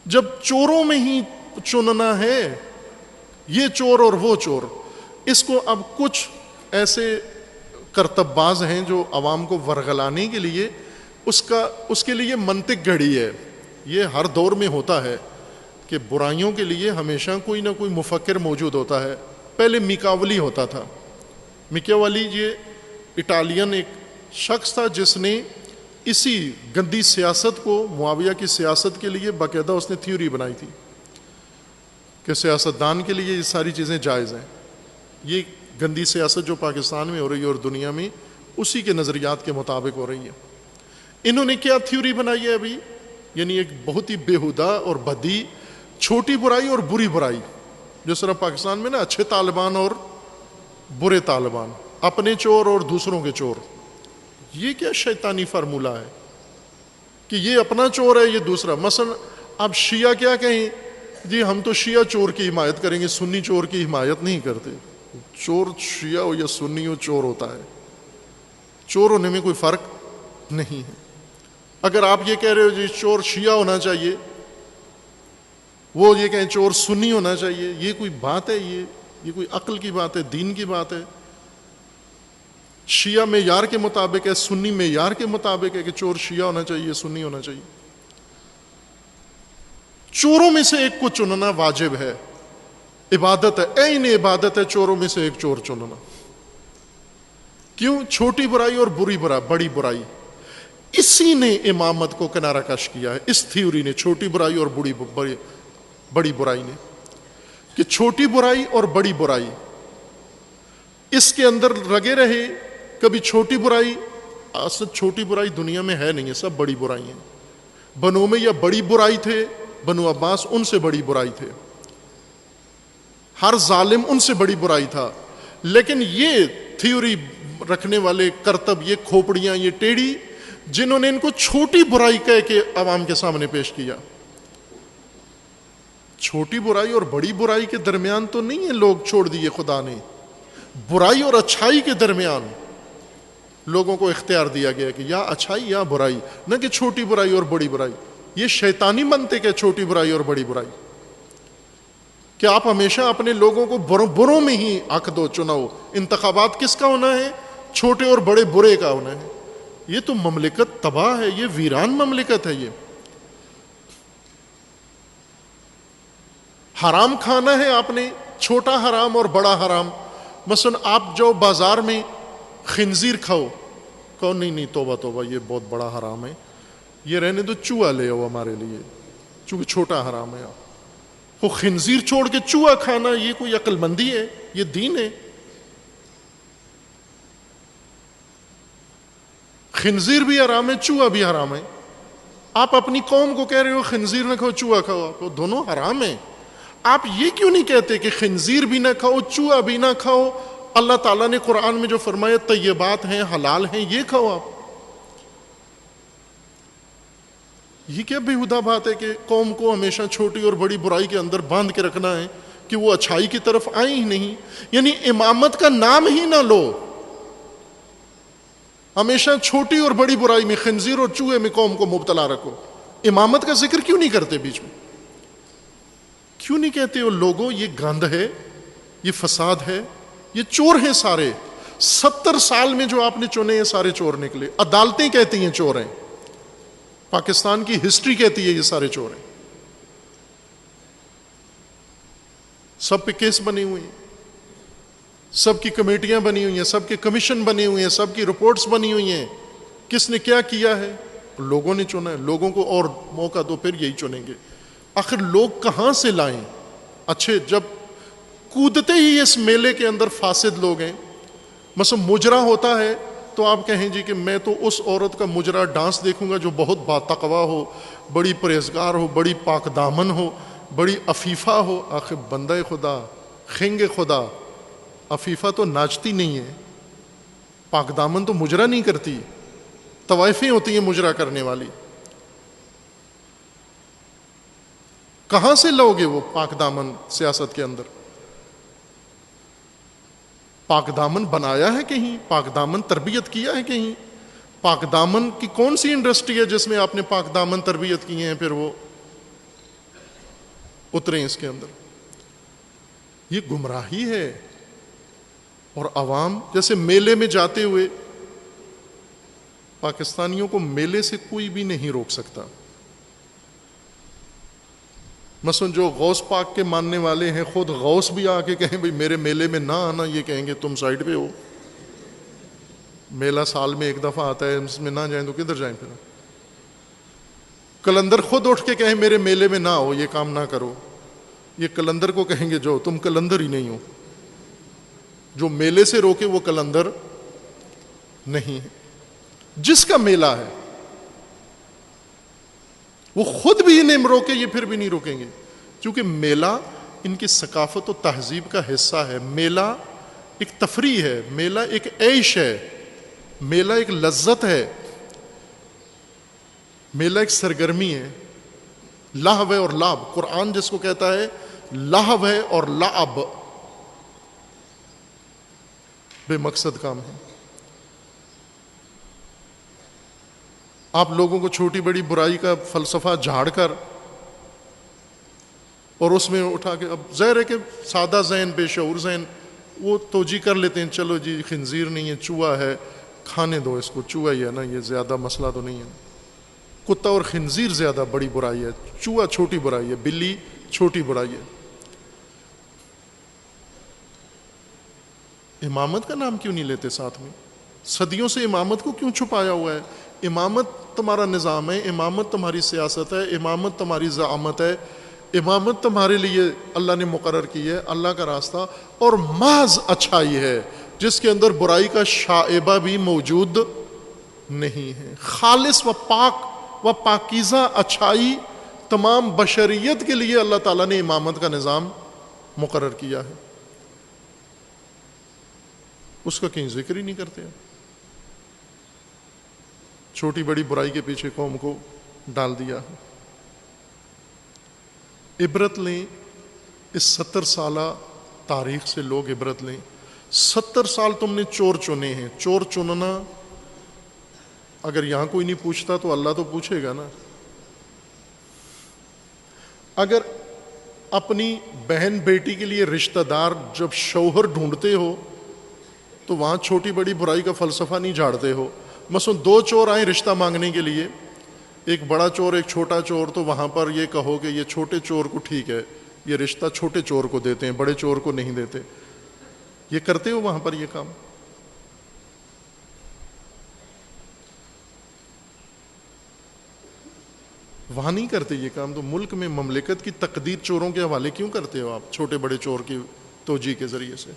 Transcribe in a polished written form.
جب چوروں میں ہی چننا ہے یہ چور اور وہ چور. اس کو اب کچھ ایسے کرتب باز ہیں جو عوام کو ورغلانے کے لیے اس کے لیے منطق گھڑی ہے. یہ ہر دور میں ہوتا ہے کہ برائیوں کے لیے ہمیشہ کوئی نہ کوئی مفکر موجود ہوتا ہے. پہلے میکاولی ہوتا تھا. میکاولی یہ اٹالین ایک شخص تھا جس نے اسی گندی سیاست کو معاویہ کی سیاست کے لیے باقاعدہ اس نے تھیوری بنائی تھی کہ سیاستدان کے لیے یہ ساری چیزیں جائز ہیں. یہ گندی سیاست جو پاکستان میں ہو رہی ہے اور دنیا میں اسی کے نظریات کے مطابق ہو رہی ہے. انہوں نے کیا تھیوری بنائی ہے ابھی, یعنی ایک بہت ہی بےہودہ اور بدی چھوٹی برائی اور بری برائی. جس طرح پاکستان میں نا اچھے طالبان اور برے طالبان, اپنے چور اور دوسروں کے چور. یہ کیا شیطانی فارمولہ ہے کہ یہ اپنا چور ہے یہ دوسرا. مثلا اب شیعہ کیا کہیں, جی ہم تو شیعہ چور کی حمایت کریں گے, سنی چور کی حمایت نہیں کرتے. چور شیعہ ہو یا سنی ہو چور ہوتا ہے, چور ہونے میں کوئی فرق نہیں ہے. اگر آپ یہ کہہ رہے ہو جی چور شیعہ ہونا چاہیے, وہ یہ کہیں چور سنی ہونا چاہیے, یہ کوئی بات ہے؟ یہ کوئی عقل کی بات ہے, دین کی بات ہے؟ شیعہ معیار کے مطابق ہے, سنی معیار کے مطابق ہے کہ چور شیعہ ہونا چاہیے سنی ہونا چاہیے. چوروں میں سے ایک کو چننا واجب ہے, عبادت ہے, عین عبادت ہے چوروں میں سے ایک چور چننا. کیوں؟ چھوٹی برائی اور بڑی برائی. اسی نے امامت کو کنارہ کش کیا ہے, اس تھیوری نے, چھوٹی برائی اور بڑی برائی نے, کہ چھوٹی برائی اور بڑی برائی اس کے اندر لگے رہے. کبھی چھوٹی برائی, اصل چھوٹی برائی دنیا میں ہے نہیں ہے, سب بڑی برائی ہیں. بنو میں یا بڑی برائی تھے, بنو عباس ان سے بڑی برائی تھے, ہر ظالم ان سے بڑی برائی تھا. لیکن یہ تھیوری رکھنے والے کرتب, یہ کھوپڑیاں, یہ ٹیڑھی, جنہوں نے ان کو چھوٹی برائی کہہ کے عوام کے سامنے پیش کیا. چھوٹی برائی اور بڑی برائی کے درمیان تو نہیں ہے لوگ چھوڑ دیے خدا نے, برائی اور اچھائی کے درمیان لوگوں کو اختیار دیا گیا کہ یا اچھائی یا برائی, نہ کہ چھوٹی برائی اور بڑی برائی. یہ شیطانی منطق ہے چھوٹی برائی اور بڑی برائی, کہ آپ ہمیشہ اپنے لوگوں کو بروں میں ہی حق دو, چناؤ. انتخابات کس کا ہونا ہے؟ چھوٹے اور بڑے برے کا ہونا ہے. یہ تو مملکت تباہ ہے, یہ ویران مملکت ہے. یہ حرام کھانا ہے آپ نے, چھوٹا حرام اور بڑا حرام. مثلا آپ جو بازار میں خنزیر کھاؤ, کہو نہیں توبہ توبہ یہ بہت بڑا حرام ہے, یہ رہنے دو, چوہا لے آؤ ہمارے لیے, چونکہ چھوٹا حرام ہے. آپ وہ خنزیر چھوڑ کے چوہا کھانا, یہ کوئی عقل مندی ہے؟ یہ دین ہے؟ خنزیر بھی حرام ہے, چوہا بھی حرام ہے. آپ اپنی قوم کو کہہ رہے ہو خنزیر نہ کھاؤ چوہا کھاؤ, آپ وہ دونوں حرام ہیں. آپ یہ کیوں نہیں کہتے کہ خنزیر بھی نہ کھاؤ چوہا بھی نہ کھاؤ؟ اللہ تعالیٰ نے قرآن میں جو فرمایا طیبات ہیں, حلال ہیں, یہ کھاؤ آپ. یہ کیا بےہودہ بات ہے کہ قوم کو ہمیشہ چھوٹی اور بڑی برائی کے اندر باندھ کے رکھنا ہے کہ وہ اچھائی کی طرف آئیں ہی نہیں. یعنی امامت کا نام ہی نہ لو, ہمیشہ چھوٹی اور بڑی برائی میں, خنزیر اور چوہے میں قوم کو مبتلا رکھو. امامت کا ذکر کیوں نہیں کرتے بیچ میں؟ کیوں نہیں کہتے وہ لوگوں یہ گند ہے, یہ فساد ہے, یہ چور ہیں سارے. 70 سال میں جو آپ نے چنے ہیں سارے چور نکلے. عدالتیں کہتی ہیں چور ہیں, پاکستان کی ہسٹری کہتی ہے یہ سارے چور ہیں. سب پہ کیس بنے ہوئے ہیں, سب کی کمیٹیاں بنی ہوئی ہیں, سب کے کمیشن بنے ہوئے ہیں, سب کی رپورٹس بنی ہوئی ہیں. کس نے کیا کیا ہے؟ لوگوں نے چنا ہے. لوگوں کو اور موقع دو, پھر یہی چنیں گے. آخر لوگ کہاں سے لائیں؟ اچھے جب کودتے ہی اس میلے کے اندر فاسد لوگ ہیں. مثلا مجرا ہوتا ہے تو آپ کہیں جی کہ میں تو اس عورت کا مجرا ڈانس دیکھوں گا جو بہت باتقوا ہو, بڑی پرہیزگار ہو, بڑی پاک دامن ہو, بڑی عفیفہ ہو. آخر بندہ خدا, خنگ خدا, عفیفہ تو ناچتی نہیں ہے, پاک دامن تو مجرا نہیں کرتی, طوائفیں ہوتی ہیں مجرا کرنے والی. کہاں سے لو گے وہ پاک دامن سیاست کے اندر؟ پاک دامن بنایا ہے کہیں؟ پاک دامن تربیت کیا ہے کہیں؟ پاک دامن کی کون سی انڈسٹری ہے جس میں آپ نے پاک دامن تربیت کی ہیں؟ پھر وہ اتریں اس کے اندر. یہ گمراہی ہے. اور عوام جیسے میلے میں جاتے ہوئے، پاکستانیوں کو میلے سے کوئی بھی نہیں روک سکتا. مثلا جو غوث پاک کے ماننے والے ہیں، خود غوث بھی آ کے کہیں بھئی میرے میلے میں نہ آنا، یہ کہیں گے تم سائڈ پہ ہو. میلہ سال میں ایک دفعہ آتا ہے، اس میں نہ جائیں تو کدھر جائیں پھر. کلندر خود اٹھ کے کہیں میرے میلے میں نہ ہو، یہ کام نہ کرو، یہ کلندر کو کہیں گے جو تم کلندر ہی نہیں ہو. جو میلے سے روکے وہ کلندر نہیں ہے. جس کا میلہ ہے وہ خود بھی انہیں روکے، یہ پھر بھی نہیں روکیں گے، کیونکہ میلہ ان کی ثقافت و تہذیب کا حصہ ہے. میلہ ایک تفریح ہے، میلہ ایک عیش ہے، میلہ ایک لذت ہے، میلہ ایک سرگرمی ہے. لہو ہے اور لعب، قرآن جس کو کہتا ہے لہو ہے اور لعب، بے مقصد کام ہے. آپ لوگوں کو چھوٹی بڑی برائی کا فلسفہ جھاڑ کر اور اس میں اٹھا کے، اب ظاہر ہے کہ سادہ ذہن، بے شعور ذہن وہ توجیہ کر لیتے ہیں، چلو جی خنزیر نہیں ہے، چوہا ہے، کھانے دو اس کو، چوہا ہی ہے نا، یہ زیادہ مسئلہ تو نہیں ہے. کتا اور خنزیر زیادہ بڑی برائی ہے، چوہا چھوٹی برائی ہے، بلی چھوٹی برائی ہے. امامت کا نام کیوں نہیں لیتے ساتھ میں؟ صدیوں سے امامت کو کیوں چھپایا ہوا ہے؟ امامت تمہارا نظام ہے، امامت تمہاری سیاست ہے، امامت تمہاری زعامت ہے، امامت تمہارے لیے اللہ نے مقرر کی ہے، اللہ کا راستہ، اور محض اچھائی ہے جس کے اندر برائی کا شائبہ بھی موجود نہیں ہے. خالص و پاک و پاکیزہ اچھائی تمام بشریت کے لیے اللہ تعالیٰ نے امامت کا نظام مقرر کیا ہے. اس کا کہیں ذکر ہی نہیں کرتے ہیں. چھوٹی بڑی برائی کے پیچھے قوم کو ڈال دیا ہے. عبرت لیں، اس 70 سالہ تاریخ سے لوگ عبرت لیں. 70 سال تم نے چور چنے ہیں. چور چننا اگر یہاں کوئی نہیں پوچھتا تو اللہ تو پوچھے گا نا. اگر اپنی بہن بیٹی کے لیے رشتہ دار جب شوہر ڈھونڈتے ہو تو وہاں چھوٹی بڑی برائی کا فلسفہ نہیں جھاڑتے ہو. مثلا 2 چور آئیں رشتہ مانگنے کے لیے، ایک بڑا چور ایک چھوٹا چور، تو وہاں پر یہ کہو کہ یہ چھوٹے چور کو ٹھیک ہے، یہ رشتہ چھوٹے چور کو دیتے ہیں، بڑے چور کو نہیں دیتے. یہ کرتے ہو وہاں پر یہ کام؟ وہاں نہیں کرتے یہ کام. تو ملک میں مملکت کی تقدیر چوروں کے حوالے کیوں کرتے ہو آپ، چھوٹے بڑے چور کی توجیہ کے ذریعے سے؟